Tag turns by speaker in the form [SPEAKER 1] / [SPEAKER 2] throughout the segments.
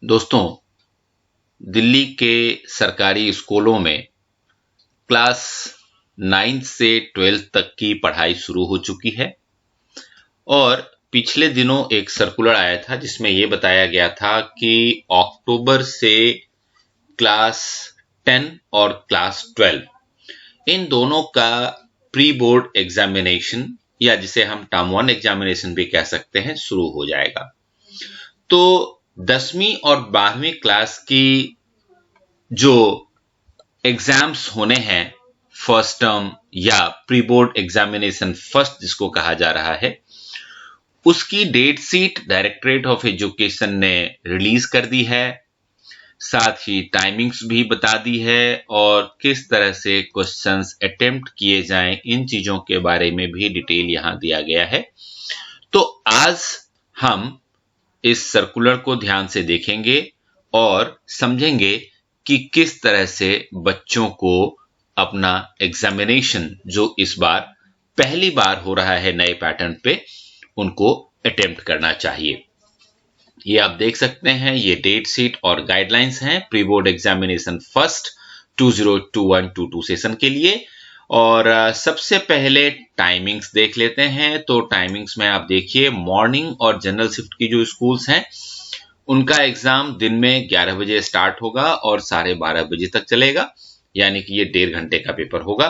[SPEAKER 1] दोस्तों, दिल्ली के सरकारी स्कूलों में क्लास 9 से 12 तक की पढ़ाई शुरू हो चुकी है और पिछले दिनों एक सर्कुलर आया था जिसमें यह बताया गया था कि अक्टूबर से क्लास 10 और क्लास 12 इन दोनों का प्री बोर्ड एग्जामिनेशन या जिसे हम टर्म 1 एग्जामिनेशन भी कह सकते हैं शुरू हो जाएगा। तो 10वीं और 12वीं क्लास की जो एग्जाम्स होने हैं फर्स्ट टर्म या प्री बोर्ड एग्जामिनेशन फर्स्ट जिसको कहा जा रहा है, उसकी date sheet directorate of education ने रिलीज कर दी है। साथ ही टाइमिंग्स भी बता दी है और किस तरह से क्वेश्चंस अटेम्प्ट किए जाएं, इन चीजों के बारे में भी डिटेल यहां दिया गया है। तो आज हम इस सर्कुलर को ध्यान से देखेंगे और समझेंगे कि किस तरह से बच्चों को अपना एग्जामिनेशन जो इस बार पहली बार हो रहा है नए पैटर्न पे, उनको अटेम्प्ट करना चाहिए। ये आप देख सकते हैं, ये डेट शीट और गाइडलाइंस हैं pre board examination first 2021-22 session के लिए। और सबसे पहले टाइमिंग्स देख लेते हैं। तो टाइमिंग्स में आप देखिए, मॉर्निंग और जनरल शिफ्ट की जो स्कूल्स हैं उनका एग्जाम दिन में 11 बजे स्टार्ट होगा और 12:30 बजे तक चलेगा, यानी कि ये 1.5 घंटे का पेपर होगा।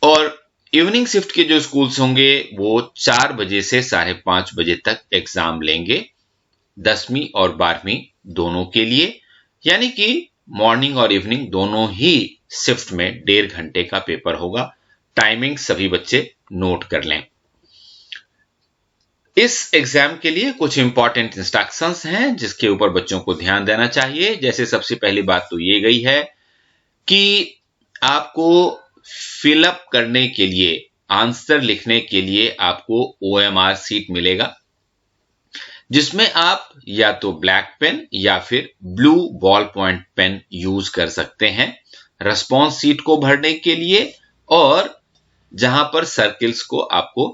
[SPEAKER 1] और इवनिंग शिफ्ट के जो स्कूल्स होंगे वो 4 बजे से 5:30 बजे तक एग्जाम लेंगे 10वीं और 12वीं दोनों के लिए, यानी कि मॉर्निंग और इवनिंग दोनों ही शिफ्ट में 1.5 घंटे का पेपर होगा। टाइमिंग सभी बच्चे नोट कर लें। इस एग्जाम के लिए कुछ इंपॉर्टेंट इंस्ट्रक्शंस हैं जिसके ऊपर बच्चों को ध्यान देना चाहिए। जैसे सबसे पहली बात तो ये गई है कि आपको फिलअप करने के लिए, आंसर लिखने के लिए आपको OMR सीट मिलेगा, जिसमें आप या तो ब्लैक पेन या फिर blue ball point pen use कर सकते हैं रिस्पॉन्स सीट को भरने के लिए, और जहां पर सर्किल्स को आपको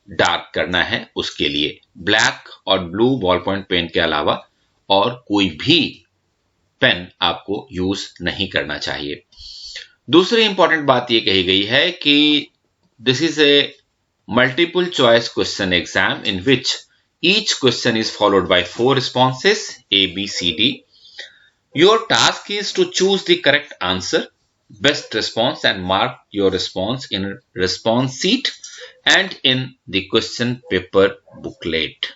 [SPEAKER 1] डार्क करना है उसके लिए ब्लैक और ब्लू बॉल पॉइंट पेन के अलावा और कोई भी पेन आपको यूज नहीं करना चाहिए। दूसरी इंपॉर्टेंट बात यह कही गई है कि this is a multiple choice question exam in which each question is followed by 4 responses A, B, C, D. Your task is to choose the correct answer, best response, and mark your response in response sheet and in the question paper booklet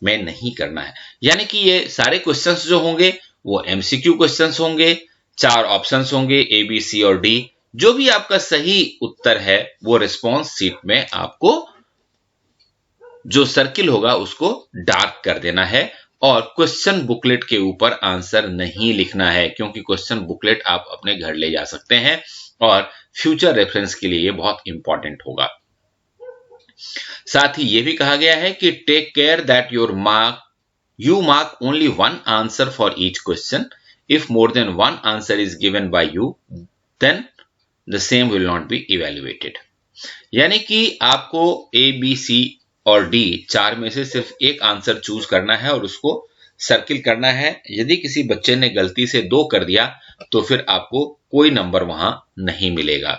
[SPEAKER 1] में नहीं करना है। यानी कि ये सारे questions जो होंगे वो MCQ क्वेश्चंस होंगे, 4 ऑप्शंस होंगे A, B, C और D। जो भी आपका सही उत्तर है वो रिस्पॉन्स शीट में आपको जो सर्किल होगा उसको डार्क कर देना है, और क्वेश्चन बुकलेट के ऊपर आंसर नहीं लिखना है, क्योंकि क्वेश्चन बुकलेट आप अपने घर ले जा सकते हैं और फ्यूचर रेफरेंस के लिए ये बहुत इंपॉर्टेंट होगा। साथ ही ये भी कहा गया है कि take care that you mark only one answer for each question. If more than one answer is given by you, then the same will not be evaluated. यानी कि आपको A, B, C और D 4 में से सिर्फ एक answer choose करना है और उसको सर्किल करना है। यदि किसी बच्चे ने गलती से 2 कर दिया तो फिर आपको कोई नंबर वहां नहीं मिलेगा।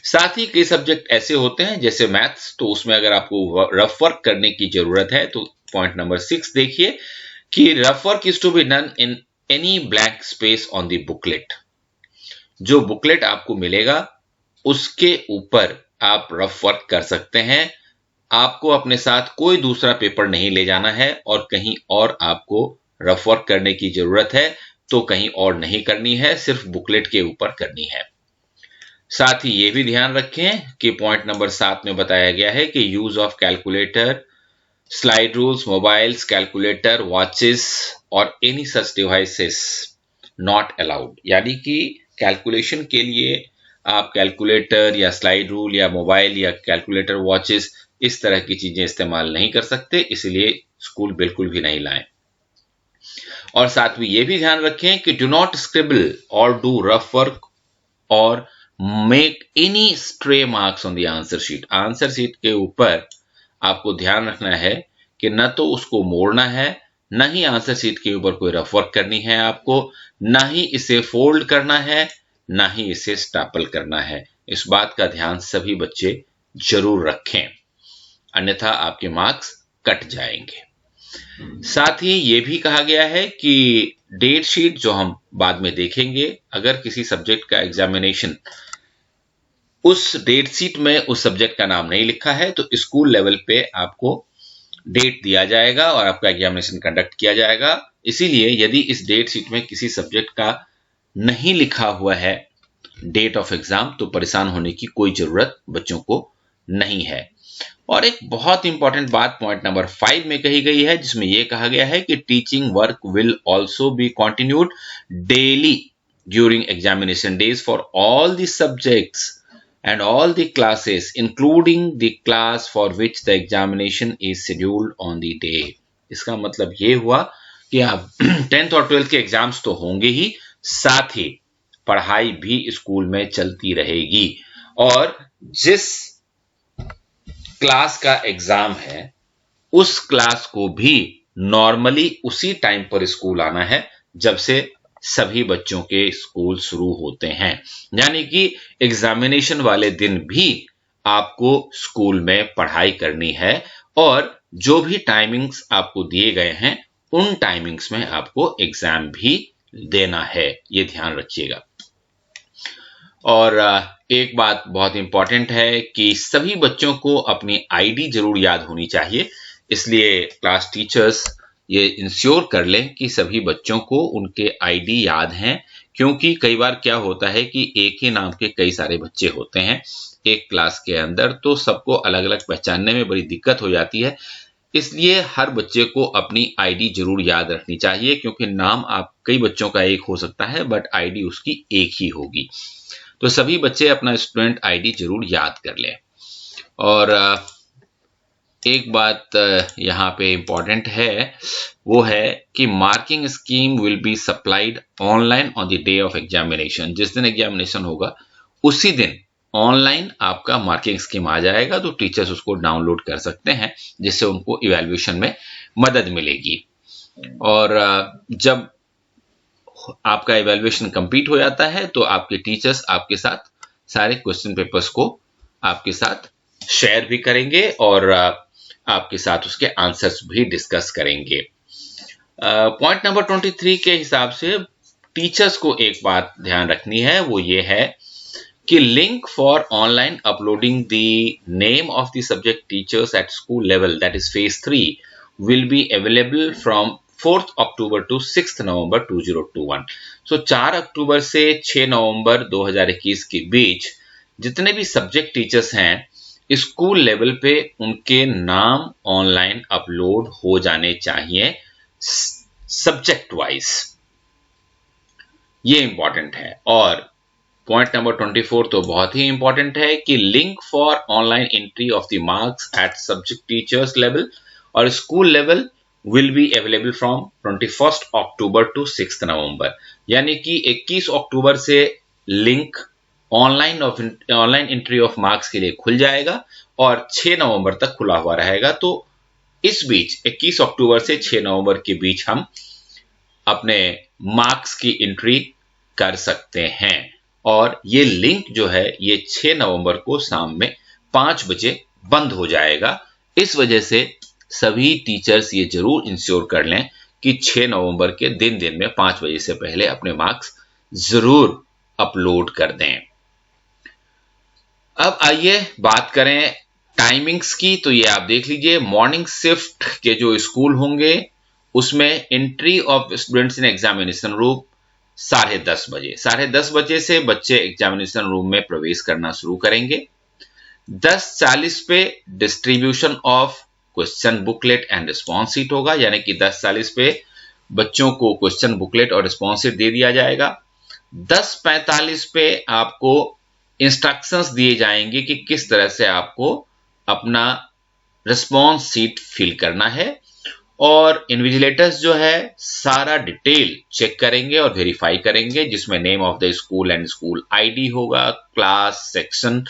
[SPEAKER 1] साथ ही कई सब्जेक्ट ऐसे होते हैं जैसे मैथ्स, तो उसमें अगर आपको रफ वर्क करने की जरूरत है तो पॉइंट नंबर 6 देखिए कि rough work is to be done in any blank space on the booklet. जो बुकलेट आपको मिलेगा उसके ऊपर आप रफ वर्क कर सकते हैं। आपको अपने साथ कोई दूसरा पेपर नहीं ले जाना है और कहीं और आपको रफ वर्क करने की जरूरत है तो कहीं और नहीं करनी है, सिर्फ बुकलेट के ऊपर करनी है। साथ ही ये भी ध्यान रखें कि पॉइंट नंबर 7 में बताया गया है कि use of calculator, slide rules, mobiles, calculator, watches और any such devices not allowed. यानी कि कैलकुलेशन के लिए आप कैलकुलेटर या स्लाइड रूल या मोबाइल या कैलकुलेटर, वॉचेस, इस तरह की चीजें इस्तेमाल नहीं कर सकते, इसलिए स्कूल बिल्कुल भी नहीं लाएं। और साथ में यह भी ध्यान रखें कि डू नॉट स्क्रिबल और डू रफ वर्क और make any stray marks on the answer sheet. Answer sheet के ऊपर आपको ध्यान रखना है कि न तो उसको मोड़ना है, न ही आंसर शीट के ऊपर कोई रफ वर्क करनी है आपको, न ही इसे फोल्ड करना है, न ही इसे स्टैपल करना है। इस बात का ध्यान सभी बच्चे जरूर रखें, अन्यथा आपके मार्क्स कट जाएंगे। साथ ही ये भी कहा गया है कि डेट शीट, जो हम बाद में देखेंगे, अगर किसी सब्जेक्ट का एग्जामिनेशन उस डेट शीट में उस सब्जेक्ट का नाम नहीं लिखा है तो स्कूल लेवल पे आपको डेट दिया जाएगा और आपका एग्जामिनेशन कंडक्ट किया जाएगा। इसीलिए यदि इस डेट शीट में किसी सब्जेक्ट का नहीं लिखा हुआ है डेट ऑफ एग्जाम, तो परेशान होने की कोई जरूरत बच्चों को नहीं है। और एक बहुत इंपॉर्टेंट बात पॉइंट नंबर 5 में कही गई है, जिसमें यह कहा गया है कि teaching work will also be continued daily during examination days for all the subjects and all the classes including the class for which the examination is scheduled on the day। इसका मतलब ये हुआ कि आप 10th और 12th के exams तो होंगे ही, साथ ही पढ़ाई भी स्कूल में चलती रहेगी और जिस क्लास का एग्जाम है उस क्लास को भी नॉर्मली उसी टाइम पर स्कूल आना है जब से सभी बच्चों के स्कूल शुरू होते हैं। यानी कि एग्जामिनेशन वाले दिन भी आपको स्कूल में पढ़ाई करनी है और जो भी टाइमिंग्स आपको दिए गए हैं उन टाइमिंग्स में आपको एग्जाम भी देना है, ये ध्यान रखिएगा। और एक बात बहुत इंपॉर्टेंट है कि सभी बच्चों को अपनी आईडी जरूर याद होनी चाहिए, इसलिए क्लास टीचर्स ये इंश्योर कर लें कि सभी बच्चों को उनके आईडी याद हैं, क्योंकि कई बार क्या होता है कि एक ही नाम के कई सारे बच्चे होते हैं एक क्लास के अंदर, तो सबको अलग अलग पहचानने में बड़ी दिक्कत हो जाती है। इसलिए हर बच्चे को अपनी आईडी जरूर याद रखनी चाहिए, क्योंकि नाम आप कई बच्चों का एक हो सकता है बट आईडी उसकी एक ही होगी। तो सभी बच्चे अपना स्टूडेंट आईडी जरूर याद कर लें। और एक बात यहाँ पे इंपॉर्टेंट है, वो है कि marking scheme will be supplied online on the day of examination. जिस दिन एग्जामिनेशन होगा उसी दिन ऑनलाइन आपका मार्किंग स्कीम आ जाएगा, तो टीचर्स उसको डाउनलोड कर सकते हैं जिससे उनको इवैल्यूएशन में मदद मिलेगी। और जब आपका इवैल्यूएशन कंप्लीट हो जाता है तो आपके टीचर्स आपके साथ सारे क्वेश्चन पेपर्स को आपके साथ शेयर भी करेंगे और आपके साथ उसके आंसर्स भी डिस्कस करेंगे। पॉइंट नंबर 23 के हिसाब से टीचर्स को एक बात ध्यान रखनी है, वो ये है कि link for online uploading the name of the subject teachers at school level, that is phase 3, will be available from 4th October to 6th November 2021। So 4 अक्टूबर से 6 नवंबर 2021 के बीच जितने भी सब्जेक्ट टीचर्स हैं स्कूल लेवल पे उनके नाम ऑनलाइन अपलोड हो जाने चाहिए सब्जेक्ट वाइज, ये इंपॉर्टेंट है। और पॉइंट नंबर 24 तो बहुत ही इंपॉर्टेंट है कि link for online entry of the marks at subject teachers level और school level will be available from 21 October to 6 November. यानी कि 21 अक्टूबर से link online entry of marks के लिए खुल जाएगा और 6 नवंबर तक खुला हुआ रहेगा। तो इस बीच 21 अक्टूबर से 6 नवंबर के बीच हम अपने मार्क्स की एंट्री कर सकते हैं और ये लिंक जो है ये 6 नवंबर को शाम में 5 बजे बंद हो जाएगा। इस वजह से सभी टीचर्स ये जरूर इंश्योर कर लें कि 6 नवंबर के दिन में 5 बजे से पहले अपने मार्क्स जरूर अपलोड कर दें। अब आइए बात करें टाइमिंग्स की, तो ये आप देख लीजिए मॉर्निंग शिफ्ट के जो स्कूल होंगे उसमें entry of students in examination room 10:30 बजे। 10:30 बजे से बच्चे एग्जामिनेशन रूम में प्रवेश करना शुरू करेंगे। 10:40 पे distribution of question booklet and response sheet होगा, यानी कि 10:40 पे बच्चों को क्वेश्चन बुकलेट और रिस्पॉन्स शीट दे दिया जाएगा। 10:45 पे आपको इंस्ट्रक्शंस दिए जाएंगे कि किस तरह से आपको अपना रिस्पॉन्स शीट फिल करना है और इन्विजिलेटर्स जो है सारा डिटेल चेक करेंगे और वेरीफाई करेंगे, जिसमें name of the school and school ID होगा, class, section,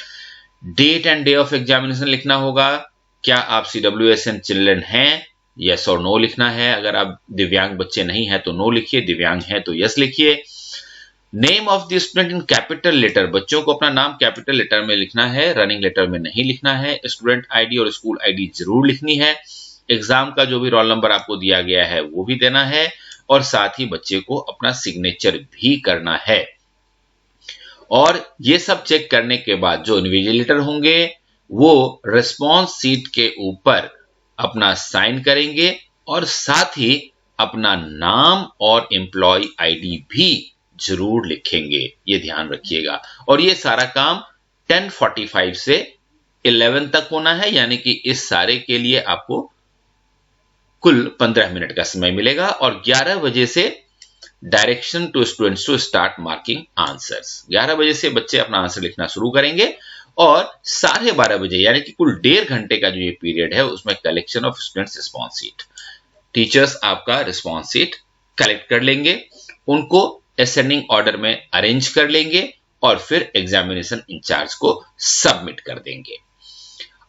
[SPEAKER 1] date and day of examination लिखना होगा, क्या आप CWSN चिल्ड्रन हैं यस और नो लिखना है। अगर आप दिव्यांग बच्चे नहीं हैं तो नो लिखिए, दिव्यांग हैं तो यस लिखिए। Name of the student in capital letter, बच्चों को अपना नाम कैपिटल लेटर में लिखना है, रनिंग लेटर में नहीं लिखना है। स्टूडेंट आईडी और स्कूल आईडी जरूर लिखनी है। एग्जाम का जो भी रोल नंबर आपको दिया गया है वो भी देना है, और साथ ही बच्चे को अपना सिग्नेचर भी करना है। और ये सब चेक करने के बाद जो इन्विजिलेटर होंगे वो रिस्पॉन्स सीट के ऊपर अपना साइन करेंगे और साथ ही अपना नाम और एम्प्लॉय आईडी भी जरूर लिखेंगे, ये ध्यान रखिएगा। और ये सारा काम 10:45 से 11 तक होना है, यानी कि इस सारे के लिए आपको कुल 15 मिनट का समय मिलेगा। और 11 बजे से direction to students to start marking answers, 11 बजे से बच्चे अपना आंसर लिखना शुरू करेंगे और 12:30 बजे यानी कि कुल 1.5 घंटे का जो ये पीरियड है उसमें collection of students response sheet, teachers आपका रिस्पॉन्स सीट कलेक्ट कर लेंगे, उनको असेंडिंग ऑर्डर में अरेंज कर लेंगे और फिर एग्जामिनेशन इंचार्ज को सबमिट कर देंगे।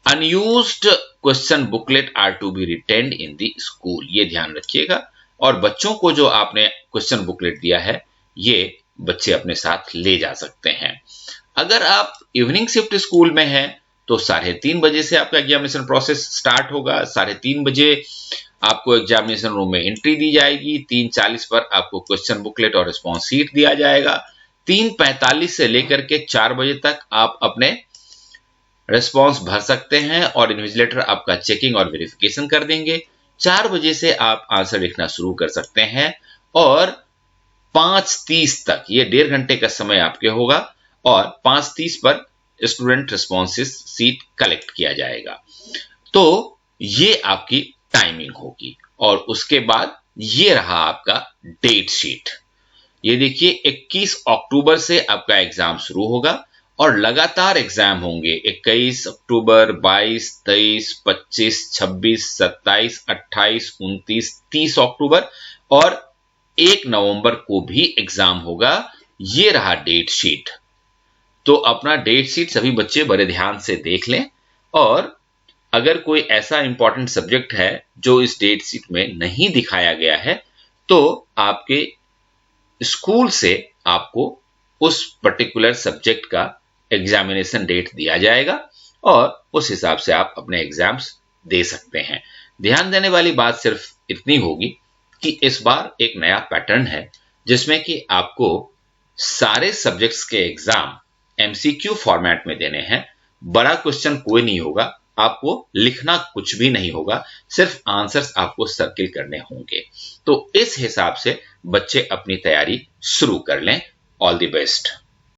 [SPEAKER 1] Unused question booklet are to be retained in the school, ये ध्यान रखिएगा। और बच्चों को जो आपने क्वेश्चन बुकलेट दिया है ये बच्चे अपने साथ ले जा सकते हैं। अगर आप इवनिंग शिफ्ट स्कूल में हैं तो 3:30 बजे से आपका एग्जामिनेशन प्रोसेस स्टार्ट होगा। 3:30 बजे आपको एग्जामिनेशन रूम में एंट्री दी जाएगी। 3:40 पर आपको क्वेश्चन बुकलेट और रिस्पॉन्स शीट दिया जाएगा। 3:45 से लेकर के 4 बजे तक आप अपने रिस्पॉन्स भर सकते हैं और इन्विजिलेटर आपका चेकिंग और वेरिफिकेशन कर देंगे। 4 बजे से आप आंसर लिखना शुरू कर सकते हैं और 5:30 तक, ये 1.5 घंटे का समय आपके होगा और 5:30 पर स्टूडेंट रिस्पॉन्सेस सीट कलेक्ट किया जाएगा। तो ये आपकी टाइमिंग होगी और उसके बाद ये रहा आपका डेट शीट। ये देखिए 21 अक्टूबर से आपका एग्जाम शुरू होगा और लगातार एग्जाम होंगे। 21 अक्टूबर, 22, 23, 25, 26, 27, 28, 29, 30 अक्टूबर और 1 नवंबर को भी एग्जाम होगा। ये रहा डेट शीट। तो अपना डेट शीट सभी बच्चे बड़े ध्यान से देख लें और अगर कोई ऐसा इंपॉर्टेंट सब्जेक्ट है जो इस डेट शीट में नहीं दिखाया गया है तो आपके स्कूल से आपको उस पर्टिकुलर सब्जेक्ट का एग्जामिनेशन डेट दिया जाएगा और उस हिसाब से आप अपने एग्जाम्स दे सकते हैं। ध्यान देने वाली बात सिर्फ इतनी होगी कि इस बार एक नया पैटर्न है जिसमें कि आपको सारे सब्जेक्ट्स के एग्जाम एमसीक्यू फॉर्मेट में देने हैं। बड़ा क्वेश्चन कोई नहीं होगा, आपको लिखना कुछ भी नहीं होगा, सिर्फ आंसर्स आपको सर्किल करने होंगे। तो इस हिसाब से बच्चे अपनी तैयारी शुरू कर लें। All the best.